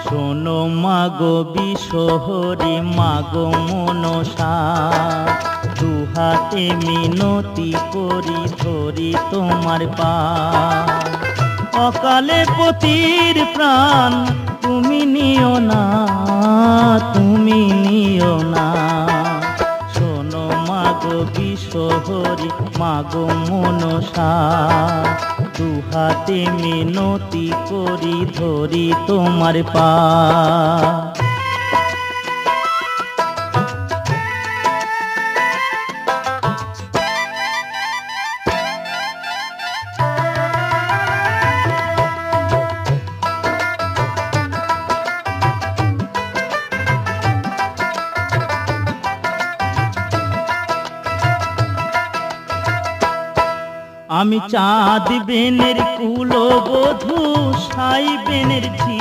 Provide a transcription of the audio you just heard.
শোনো মাগো বিশহরি মাগো মনসা, দুহাতে মিনতি করি ধরি তোমার পা। অকালে পতির প্রাণ তুমি নিও না, তুমি নিও না। শোনো মাগো বিশহরি মাগো মনসা, দুহাতে মিনতি করি ধরি তোমার পা। আমি চাঁদ বেনের কুলবধূ, সাই বেনের ঝি